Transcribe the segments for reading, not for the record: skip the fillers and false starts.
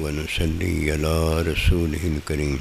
ونصلي على رسوله الكريم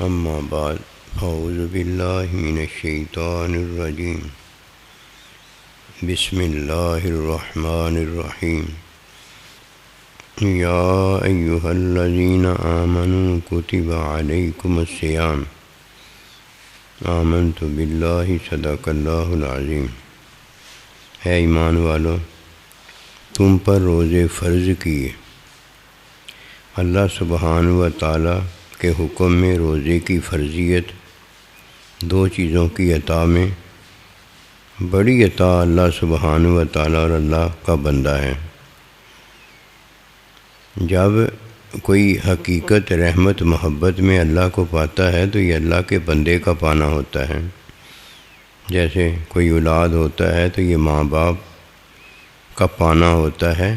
أما بعد أعوذ بالله من الشيطان الرجيم بسم الله الرحمن الرحيم يا أيها الذين آمنوا كتب عليكم الصيام آمنت بالله صدق اللہ العظیم۔ اے ایمان والو، تم پر روزے فرض کیے۔ اللہ سبحانہ و تعالیٰ کے حکم میں روزے کی فرضیت دو چیزوں کی عطا میں بڑی عطا اللہ سبحانہ و تعالیٰ اور اللہ کا بندہ ہے۔ جب کوئی حقیقت رحمت محبت میں اللہ کو پاتا ہے تو یہ اللہ کے بندے کا پانا ہوتا ہے۔ جیسے کوئی اولاد ہوتا ہے تو یہ ماں باپ کا پانا ہوتا ہے،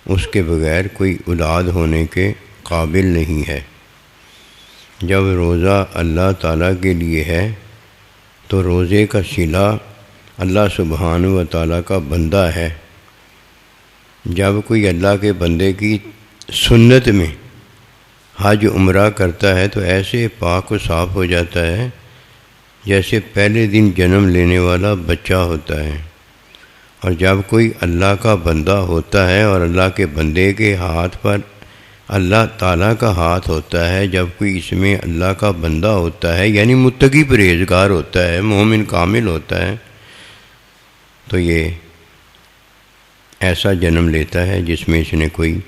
اس کے بغیر کوئی اولاد ہونے کے قابل نہیں ہے۔ جب روزہ اللہ تعالیٰ کے لیے ہے تو روزے کا صلہ اللہ سبحانہ و تعالیٰ کا بندہ ہے۔ جب کوئی اللہ کے بندے کی سنت میں حج عمرہ کرتا ہے تو ایسے پاک و صاف ہو جاتا ہے جیسے پہلے دن جنم لینے والا بچہ ہوتا ہے۔ اور جب کوئی اللہ کا بندہ ہوتا ہے اور اللہ کے بندے کے ہاتھ پر اللہ تعالیٰ کا ہاتھ ہوتا ہے، جب کوئی اس میں اللہ کا بندہ ہوتا ہے یعنی متقی پرہیزگار ہوتا ہے، مومن کامل ہوتا ہے، تو یہ ایسا جنم لیتا ہے جس میں اس نے کوئی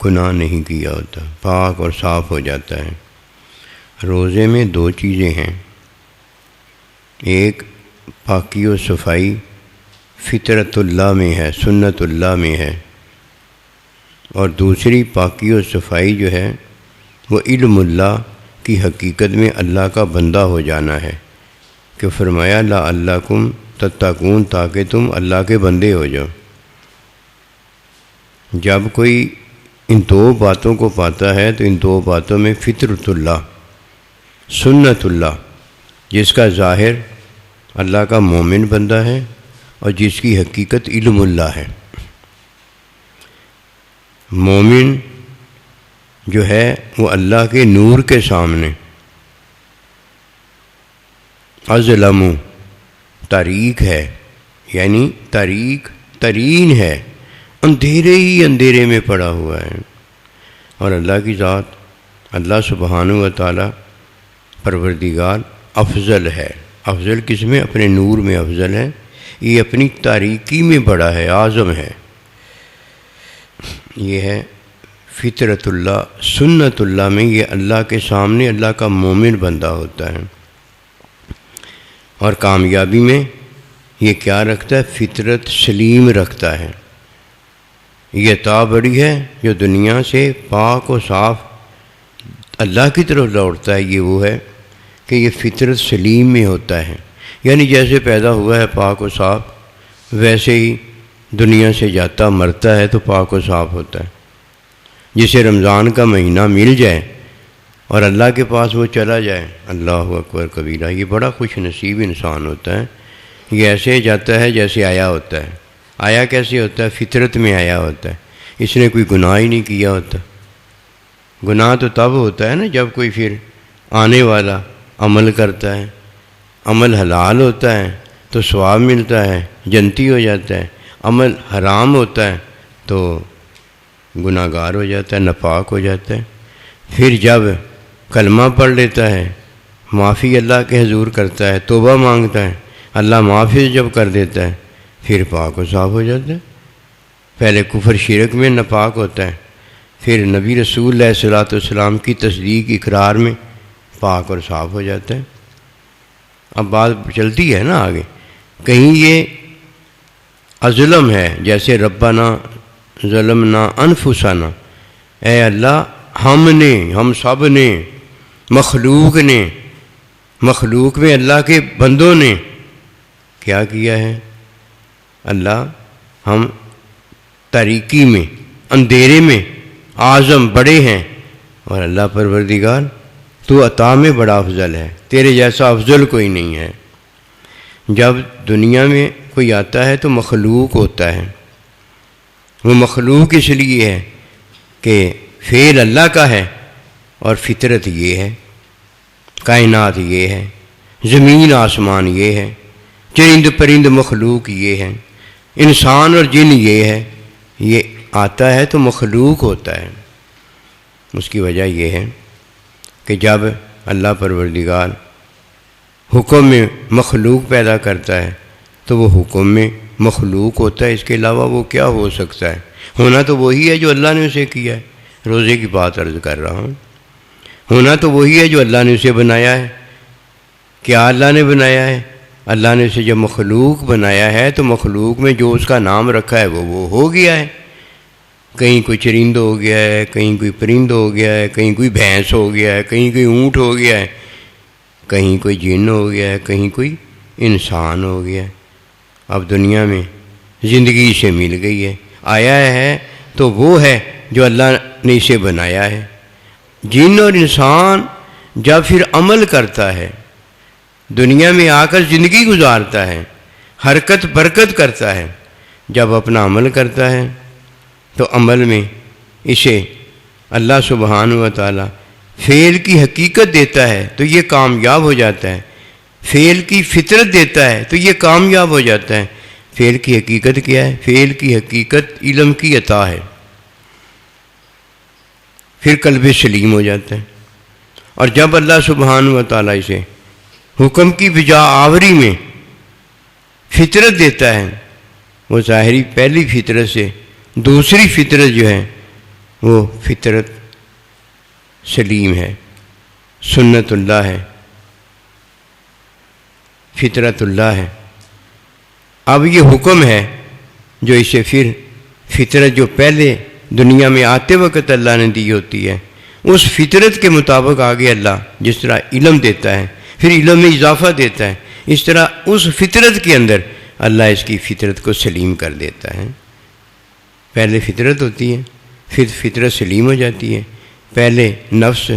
گناہ نہیں کیا ہوتا، پاک اور صاف ہو جاتا ہے۔ روزے میں دو چیزیں ہیں، ایک پاکی و صفائی فطرت اللہ میں ہے، سنت اللہ میں ہے، اور دوسری پاکی و صفائی جو ہے وہ علم اللہ کی حقیقت میں اللہ کا بندہ ہو جانا ہے، کہ فرمایا لعلکم تتقون، تاکہ تم اللہ کے بندے ہو جاؤ۔ جب کوئی ان دو باتوں کو پاتا ہے تو ان دو باتوں میں فطرت اللہ سنت اللہ، جس کا ظاہر اللہ کا مومن بندہ ہے اور جس کی حقیقت علم اللہ ہے۔ مومن جو ہے وہ اللہ کے نور کے سامنے اظلم تاریک ہے، یعنی تاریک ترین ہے، اندھیرے ہی اندھیرے میں پڑا ہوا ہے۔ اور اللہ کی ذات اللہ سبحانہ و تعالیٰ پروردگار افضل ہے۔ افضل کس میں؟ اپنے نور میں افضل ہے، یہ اپنی تاریکی میں بڑا ہے، اعظم ہے۔ یہ ہے فطرت اللہ سنت اللہ میں، یہ اللہ کے سامنے اللہ کا مومن بندہ ہوتا ہے۔ اور کامیابی میں یہ کیا رکھتا ہے؟ فطرت سلیم رکھتا ہے۔ یہ عطا بڑی ہے جو دنیا سے پاک و صاف اللہ کی طرف لوٹتا ہے، یہ وہ ہے کہ یہ فطرت سلیم میں ہوتا ہے، یعنی جیسے پیدا ہوا ہے پاک و صاف، ویسے ہی دنیا سے جاتا مرتا ہے تو پاک و صاف ہوتا ہے۔ جسے رمضان کا مہینہ مل جائے اور اللہ کے پاس وہ چلا جائے، اللہ اکبر کبیرہ، یہ بڑا خوش نصیب انسان ہوتا ہے۔ یہ ایسے جاتا ہے جیسے آیا ہوتا ہے۔ آیا کیسے ہوتا ہے؟ فطرت میں آیا ہوتا ہے، اس نے کوئی گناہ ہی نہیں کیا ہوتا۔ گناہ تو تب ہوتا ہے نا جب کوئی پھر آنے والا عمل کرتا ہے، عمل حلال ہوتا ہے تو ثواب ملتا ہے، جنتی ہو جاتا ہے، عمل حرام ہوتا ہے تو گناہ گار ہو جاتا ہے، ناپاک ہو جاتا ہے۔ پھر جب کلمہ پڑھ لیتا ہے، معافی اللہ کے حضور کرتا ہے، توبہ مانگتا ہے، اللہ معافی جب کر دیتا ہے پھر پاک و صاف ہو جاتا ہے۔ پہلے کفر شرک میں ناپاک ہوتا ہے، پھر نبی رسول علیہ الصلوۃ والسلام کی تصدیق اقرار میں پاک اور صاف ہو جاتا ہے۔ اب بات چلتی ہے نا آگے، کہیں یہ اظلم ہے، جیسے ربنا ظلمنا انفسنا، اے اللہ ہم سب نے مخلوق میں اللہ کے بندوں نے کیا کیا ہے؟ اللہ ہم تاریکی میں اندھیرے میں اعظم بڑے ہیں، اور اللہ پروردگار تو عطا میں بڑا افضل ہے، تیرے جیسا افضل کوئی نہیں ہے۔ جب دنیا میں کوئی آتا ہے تو مخلوق ہوتا ہے، وہ مخلوق اس لیے ہے کہ فعل اللہ کا ہے اور فطرت یہ ہے، کائنات یہ ہے، زمین آسمان یہ ہے، چرند پرند مخلوق یہ ہے، انسان اور جن یہ ہے، یہ آتا ہے تو مخلوق ہوتا ہے۔ اس کی وجہ یہ ہے کہ جب اللہ پروردگار حکم میں مخلوق پیدا کرتا ہے تو وہ حکم میں مخلوق ہوتا ہے، اس کے علاوہ وہ کیا ہو سکتا ہے؟ ہونا تو وہی ہے جو اللہ نے اسے کیا ہے۔ روزے کی بات عرض کر رہا ہوں، ہونا تو وہی ہے جو اللہ نے اسے بنایا ہے۔ کیا اللہ نے بنایا ہے؟ اللہ نے اسے جب مخلوق بنایا ہے تو مخلوق میں جو اس کا نام رکھا ہے وہ ہو گیا ہے۔ کہیں کوئی چرند ہو گیا ہے، کہیں کوئی پرند ہو گیا ہے، کہیں کوئی بھینس ہو گیا ہے، کہیں کوئی اونٹ ہو گیا ہے، کہیں کوئی جن ہو گیا ہے، کہیں کوئی انسان ہو گیا ہے۔ اب دنیا میں زندگی سے مل گئی ہے، آیا ہے تو وہ ہے جو اللہ نے اسے بنایا ہے۔ جن اور انسان جب پھر عمل کرتا ہے، دنیا میں آ کر زندگی گزارتا ہے، حرکت برکت کرتا ہے، جب اپنا عمل کرتا ہے تو عمل میں اسے اللہ سبحانہ و تعالی فعل کی حقیقت دیتا ہے تو یہ کامیاب ہو جاتا ہے، فعل کی فطرت دیتا ہے تو یہ کامیاب ہو جاتا ہے۔ فعل کی حقیقت کیا ہے؟ فعل کی حقیقت علم کی عطا ہے، پھر قلب سلیم ہو جاتا ہے۔ اور جب اللہ سبحانہ و تعالی اسے حکم کی بجا آوری میں فطرت دیتا ہے، وہ ظاہری پہلی فطرت سے دوسری فطرت جو ہے وہ فطرت سلیم ہے، سنت اللہ ہے، فطرت اللہ ہے۔ اب یہ حکم ہے جو اسے پھر فطرت جو پہلے دنیا میں آتے وقت اللہ نے دی ہوتی ہے، اس فطرت کے مطابق آگے اللہ جس طرح علم دیتا ہے، پھر علم میں اضافہ دیتا ہے، اس طرح اس فطرت کے اندر اللہ اس کی فطرت کو سلیم کر دیتا ہے۔ پہلے فطرت ہوتی ہے، پھر فطرت سلیم ہو جاتی ہے۔ پہلے نفس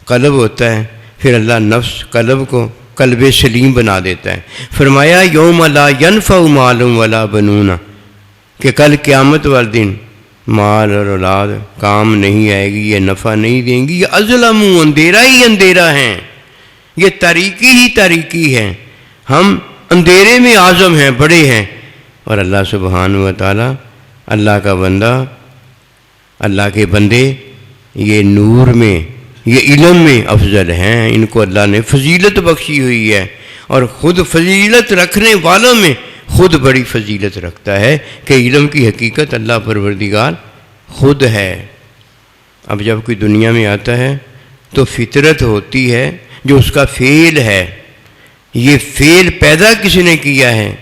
قلب ہوتا ہے، پھر اللہ نفس قلب کو قلب سلیم بنا دیتا ہے۔ فرمایا یوم لا ینفع مال ولا بنون، کہ کل قیامت والے دن مال اور اولاد کام نہیں آئے گی، یہ نفع نہیں دیں گی، یہ اظلم اندھیرا ہی اندھیرا ہے، یہ تاریکی ہی تاریکی ہے، ہم اندھیرے میں اعظم ہیں، بڑے ہیں۔ اور اللہ سبحانہ و تعالی اللہ کا بندہ، اللہ کے بندے یہ نور میں، یہ علم میں افضل ہیں، ان کو اللہ نے فضیلت بخشی ہوئی ہے، اور خود فضیلت رکھنے والوں میں خود بڑی فضیلت رکھتا ہے کہ علم کی حقیقت اللہ پروردگار خود ہے۔ اب جب کوئی دنیا میں آتا ہے تو فطرت ہوتی ہے جو اس کا فعل ہے، یہ فعل پیدا کس نے کیا ہے؟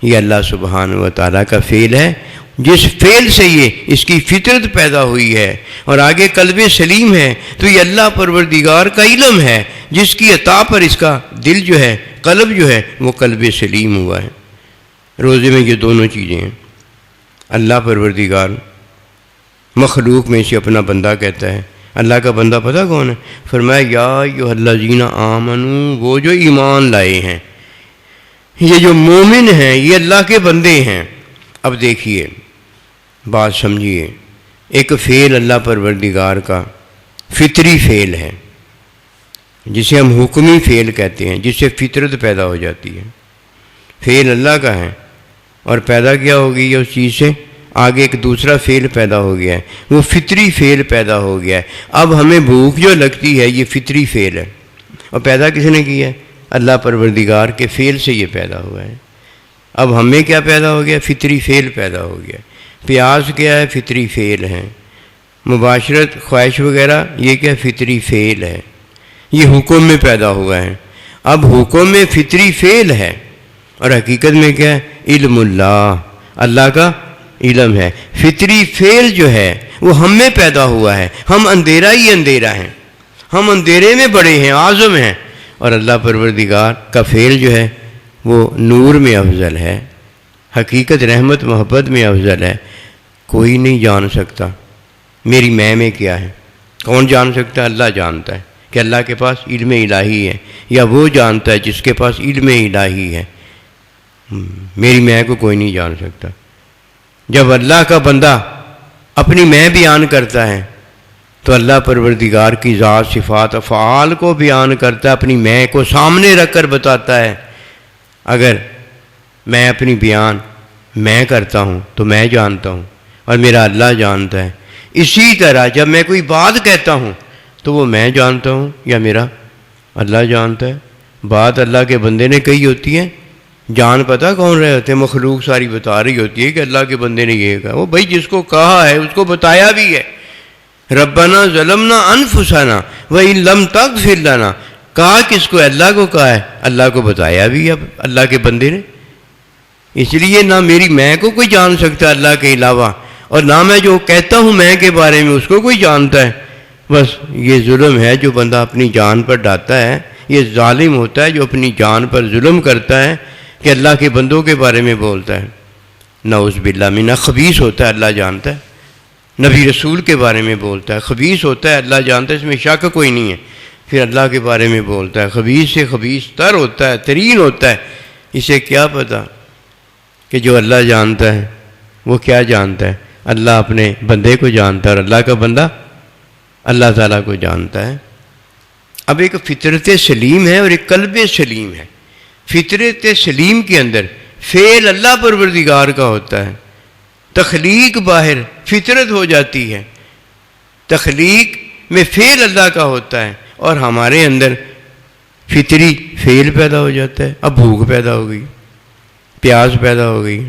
یہ اللہ سبحانہ و تعالیٰ کا فعل ہے، جس فعل سے یہ اس کی فطرت پیدا ہوئی ہے، اور آگے قلب سلیم ہے تو یہ اللہ پروردگار کا علم ہے جس کی عطا پر اس کا دل جو ہے، قلب جو ہے وہ قلب سلیم ہوا ہے۔ روزے میں یہ دونوں چیزیں ہیں۔ اللہ پروردگار مخلوق میں سے اپنا بندہ کہتا ہے۔ اللہ کا بندہ پتہ کون ہے؟ فرمایا یا ایھا الذین آمنوا، وہ جو ایمان لائے ہیں، یہ جو مومن ہیں یہ اللہ کے بندے ہیں۔ اب دیکھیے بات سمجھیے، ایک فعل اللہ پروردگار کا فطری فعل ہے جسے ہم حکمی فعل کہتے ہیں، جس سے فطرت پیدا ہو جاتی ہے، فعل اللہ کا ہے، اور پیدا کیا ہو گئی ہے اس چیز سے، آگے ایک دوسرا فعل پیدا ہو گیا ہے، وہ فطری فعل پیدا ہو گیا ہے۔ اب ہمیں بھوک جو لگتی ہے یہ فطری فعل ہے، اور پیدا کس نے کیا ہے؟ اللہ پروردگار کے فعل سے یہ پیدا ہوا ہے۔ اب ہمیں کیا پیدا ہو گیا؟ فطری فعل پیدا ہو گیا۔ پیاس کیا ہے؟ فطری فعل ہے۔ مباشرت، خواہش وغیرہ یہ کیا؟ فطری فعل ہے، یہ حکم میں پیدا ہوا ہے۔ اب حکم میں فطری فعل ہے، اور حقیقت میں کیا ہے؟ علم اللہ، اللہ کا علم ہے۔ فطری فعل جو ہے وہ ہم میں پیدا ہوا ہے، ہم اندھیرا ہی اندھیرا ہیں، ہم اندھیرے میں بڑے ہیں، اعظم ہیں، اور اللہ پروردگار کا فعل جو ہے وہ نور میں افضل ہے، حقیقت رحمت محبت میں افضل ہے۔ کوئی نہیں جان سکتا میری میں کیا ہے، کون جان سکتا ہے؟ اللہ جانتا ہے کہ اللہ کے پاس علم الہی ہے، یا وہ جانتا ہے جس کے پاس علم الہی ہے۔ میری میں کو کوئی نہیں جان سکتا۔ جب اللہ کا بندہ اپنی میں بیان کرتا ہے تو اللہ پروردگار کی ذات صفات افعال کو بیان کرتا ہے، اپنی میں کو سامنے رکھ کر بتاتا ہے۔ اگر میں اپنی بیان میں کرتا ہوں تو میں جانتا ہوں اور میرا اللہ جانتا ہے۔ اسی طرح جب میں کوئی بات کہتا ہوں تو وہ میں جانتا ہوں یا میرا اللہ جانتا ہے۔ بات اللہ کے بندے نے کہی ہوتی ہے، جان پتہ کون رہے ہوتے ہیں؟ مخلوق ساری بتا رہی ہوتی ہے کہ اللہ کے بندے نے یہ کہا۔ وہ بھائی جس کو کہا ہے اس کو بتایا بھی ہے۔ ربنا ظلمنا انفسنا وان لم تغفر لنا، کہا کس کو؟ اللہ کو کہا ہے، اللہ کو بتایا بھی ہے اللہ کے بندے نے۔ اس لیے نہ میری میں کو کوئی جان سکتا اللہ کے علاوہ، اور نہ میں جو کہتا ہوں میں کے بارے میں اس کو کوئی جانتا ہے۔ بس یہ ظلم ہے جو بندہ اپنی جان پر ڈالتا ہے، یہ ظالم ہوتا ہے جو اپنی جان پر ظلم کرتا ہے کہ اللہ کے بندوں کے بارے میں بولتا ہے۔ نعوذ باللہ منہ، خبیث ہوتا ہے اللہ جانتا ہے، نبی رسول کے بارے میں بولتا ہے، خبیث ہوتا ہے اللہ جانتا ہے، اس میں شک کوئی نہیں ہے، پھر اللہ کے بارے میں بولتا ہے، خبیث سے خبیث تر ہوتا ہے، ترین ہوتا ہے۔ اسے کیا پتہ کہ جو اللہ جانتا ہے وہ کیا جانتا ہے؟ اللہ اپنے بندے کو جانتا ہے اور اللہ کا بندہ اللہ تعالیٰ کو جانتا ہے۔ اب ایک فطرت سلیم ہے اور ایک قلب سلیم ہے۔ فطرت سلیم کے اندر فعل اللہ پروردگار کا ہوتا ہے، تخلیق باہر فطرت ہو جاتی ہے، تخلیق میں فعل اللہ کا ہوتا ہے، اور ہمارے اندر فطری فعل پیدا ہو جاتا ہے۔ اب بھوک پیدا ہو گئی، پیاس پیدا ہو گئی،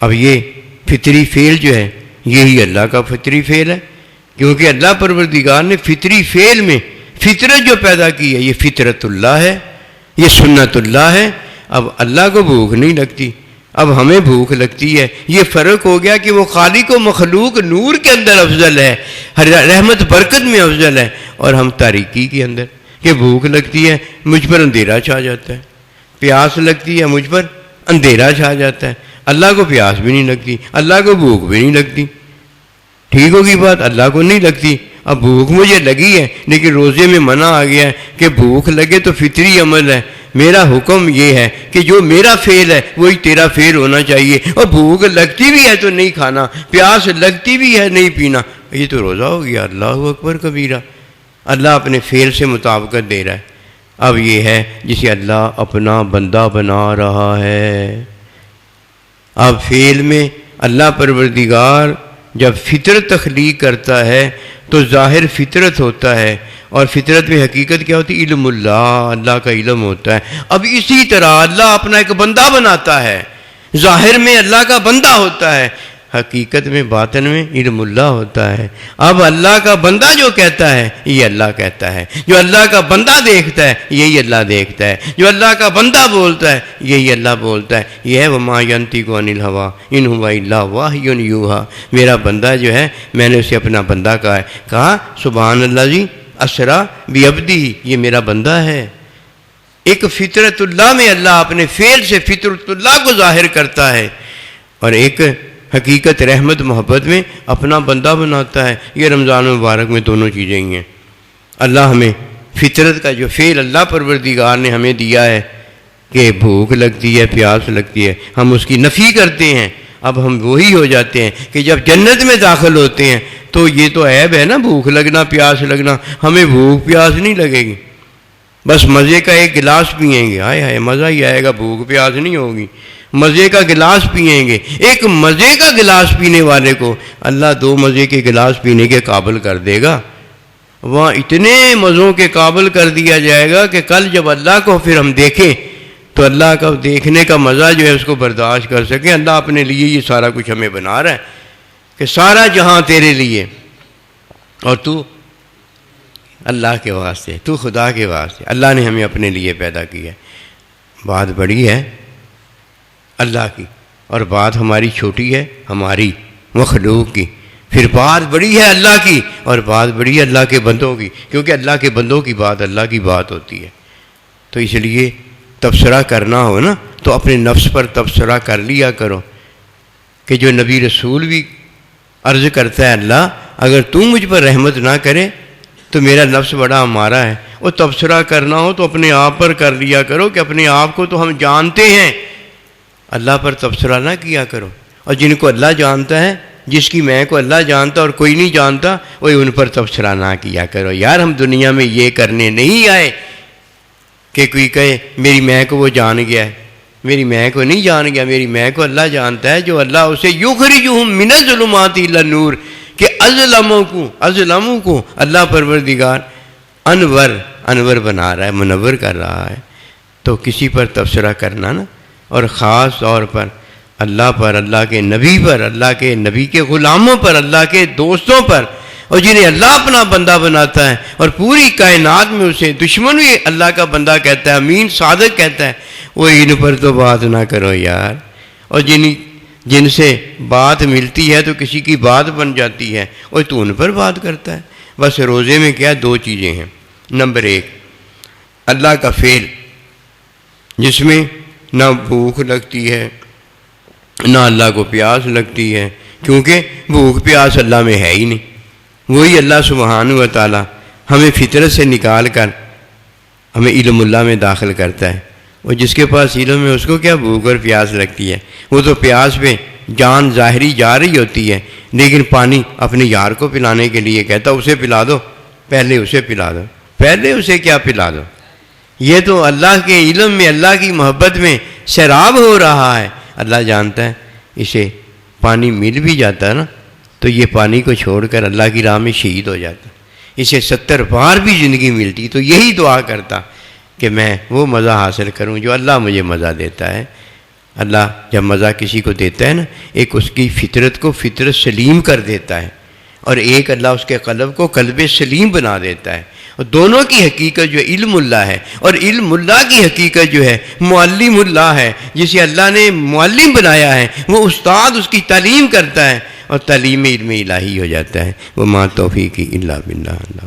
اب یہ فطری فعل جو ہے یہی اللہ کا فطری فعل ہے، کیونکہ اللہ پروردگار نے فطری فعل میں فطرت جو پیدا کی ہے یہ فطرت اللہ ہے، یہ سنت اللہ ہے۔ اب اللہ کو بھوک نہیں لگتی، اب ہمیں بھوک لگتی ہے۔ یہ فرق ہو گیا کہ وہ خالق و مخلوق نور کے اندر افضل ہے، رحمت برکت میں افضل ہے، اور ہم تاریکی کے اندر کہ بھوک لگتی ہے مجھ پر اندھیرا چھا جاتا ہے، پیاس لگتی ہے مجھ پر اندھیرا چھا جاتا ہے۔ اللہ کو پیاس بھی نہیں لگتی، اللہ کو بھوک بھی نہیں لگتی۔ ٹھیک ہوگی بات، اللہ کو نہیں لگتی، اب بھوک مجھے لگی ہے لیکن روزے میں منع آ گیا ہے کہ بھوک لگے تو فطری عمل ہے۔ میرا حکم یہ ہے کہ جو میرا فعل ہے وہی تیرا فعل ہونا چاہیے، اور بھوک لگتی بھی ہے تو نہیں کھانا، پیاس لگتی بھی ہے نہیں پینا، یہ تو روزہ ہو گیا۔ اللہ اکبر کبیرہ، اللہ اپنے فعل سے مطابقت دے رہا ہے۔ اب یہ ہے جسے اللہ اپنا بندہ بنا رہا ہے۔ اب فعل میں اللہ پروردگار جب فطرت تخلیق کرتا ہے تو ظاہر فطرت ہوتا ہے، اور فطرت میں حقیقت کیا ہوتی ہے؟ علم اللہ، اللہ کا علم ہوتا ہے۔ اب اسی طرح اللہ اپنا ایک بندہ بناتا ہے، ظاہر میں اللہ کا بندہ ہوتا ہے، حقیقت میں باطن میں علم اللہ ہوتا ہے۔ اب اللہ کا بندہ جو کہتا ہے یہ اللہ کہتا ہے، جو اللہ کا بندہ دیکھتا ہے یہی اللہ دیکھتا ہے، جو اللہ کا بندہ بولتا ہے یہی اللہ بولتا ہے۔ یہ ہے وَمَا يَنطِقُ عَنِ الْهَوَىٰ إِنْ هُوَ إِلَّا وَحْيٌ يُوحَىٰ۔ میرا بندہ جو ہے میں نے اسے اپنا بندہ کہا ہے، کہا سبحان اللہ جی اسرا بعبدہ، یہ میرا بندہ ہے۔ ایک فطرت اللہ میں اللہ اپنے فعل سے فطرت اللہ کو ظاہر کرتا ہے، اور ایک حقیقت رحمت محبت میں اپنا بندہ بناتا ہے۔ یہ رمضان مبارک میں دونوں چیزیں ہی ہیں۔ اللہ ہمیں فطرت کا جو فعل اللہ پروردگار نے ہمیں دیا ہے کہ بھوک لگتی ہے، پیاس لگتی ہے، ہم اس کی نفی کرتے ہیں۔ اب ہم وہی ہو جاتے ہیں کہ جب جنت میں داخل ہوتے ہیں تو یہ تو عیب ہے نا، بھوک لگنا پیاس لگنا، ہمیں بھوک پیاس نہیں لگے گی، بس مزے کا ایک گلاس پئیں گے، ہائے ہائے مزہ ہی آئے گا، بھوک پیاس نہیں ہوگی، مزے کا گلاس پئیں گے۔ ایک مزے کا گلاس پینے والے کو اللہ 2 مزے کے گلاس پینے کے قابل کر دے گا، وہاں اتنے مزوں کے قابل کر دیا جائے گا کہ کل جب اللہ کو پھر ہم دیکھیں تو اللہ کا دیکھنے کا مزہ جو ہے اس کو برداشت کر سکیں۔ اللہ اپنے لیے یہ سارا کچھ ہمیں بنا رہا ہے کہ سارا جہاں تیرے لیے، اور تو اللہ کے واسطے، تو خدا کے واسطے، اللہ نے ہمیں اپنے لیے پیدا کیا ہے۔ بات بڑی ہے اللہ کی، اور بات ہماری چھوٹی ہے ہماری مخلوق کی، پھر بات بڑی ہے اللہ کی، اور بات بڑی ہے اللہ کے بندوں کی، کیونکہ اللہ کے بندوں کی بات اللہ کی بات ہوتی ہے۔ تو اس لیے تبصرہ کرنا ہو نا تو اپنے نفس پر تبصرہ کر لیا کرو کہ جو نبی رسول بھی عرض کرتا ہے اللہ اگر تو مجھ پر رحمت نہ کرے تو میرا نفس بڑا ہمارا ہے، وہ تبصرہ کرنا ہو تو اپنے آپ پر کر لیا کرو کہ اپنے آپ کو تو ہم جانتے ہیں، اللہ پر تبصرہ نہ کیا کرو۔ اور جن کو اللہ جانتا ہے جس کی میں کو اللہ جانتا اور کوئی نہیں جانتا، وہی ان پر تبصرہ نہ کیا کرو یار، ہم دنیا میں یہ کرنے نہیں آئے کہ کوئی کہے میری میں کو وہ جان گیا ہے، میری میں کو نہیں جان گیا، میری میں کو اللہ جانتا ہے، جو اللہ اسے یخرجہم من الظلمات الی النور، کہ اظلموں کو اللہ پروردگار انور بنا رہا ہے، منور کر رہا ہے۔ تو کسی پر تبصرہ کرنا نا، اور خاص طور پر اللہ پر، اللہ کے نبی پر، اللہ کے نبی کے غلاموں پر، اللہ کے دوستوں پر، اور جنہیں اللہ اپنا بندہ بناتا ہے اور پوری کائنات میں اسے دشمن بھی اللہ کا بندہ کہتا ہے، امین صادق کہتا ہے، وہ ان پر تو بات نہ کرو یار۔ اور جن سے بات ملتی ہے تو کسی کی بات بن جاتی ہے، اور تو ان پر بات کرتا ہے۔ بس روزے میں کیا دو چیزیں ہیں، نمبر ایک اللہ کا فعل، جس میں نہ بھوک لگتی ہے نہ اللہ کو پیاس لگتی ہے، کیونکہ بھوک پیاس اللہ میں ہے ہی نہیں۔ وہی اللہ سبحانہ و تعالی ہمیں فطرت سے نکال کر ہمیں علم اللہ میں داخل کرتا ہے، اور جس کے پاس علم ہے اس کو کیا بھوک اور پیاس لگتی ہے؟ وہ تو پیاس پہ جان ظاہری جا رہی ہوتی ہے، لیکن پانی اپنے یار کو پلانے کے لیے کہتا اسے پلا دو، پہلے اسے پلا دو، پہلے اسے کیا پلا دو۔ یہ تو اللہ کے علم میں، اللہ کی محبت میں سیراب ہو رہا ہے، اللہ جانتا ہے۔ اسے پانی مل بھی جاتا ہے نا تو یہ پانی کو چھوڑ کر اللہ کی راہ میں شہید ہو جاتا، اسے 70 بار بھی زندگی ملتی تو یہی دعا کرتا کہ میں وہ مزہ حاصل کروں جو اللہ مجھے مزہ دیتا ہے۔ اللہ جب مزہ کسی کو دیتا ہے نا، ایک اس کی فطرت کو فطرت سلیم کر دیتا ہے، اور ایک اللہ اس کے قلب کو قلب سلیم بنا دیتا ہے، اور دونوں کی حقیقت جو علم اللہ ہے، اور علم اللہ کی حقیقت جو ہے معلم اللہ ہے، جسے اللہ نے معلم بنایا ہے، وہ استاد اس کی تعلیم کرتا ہے اور تعلیم علم الہی ہو جاتا ہے۔ وما توفیقی الا باللہ۔ اللہ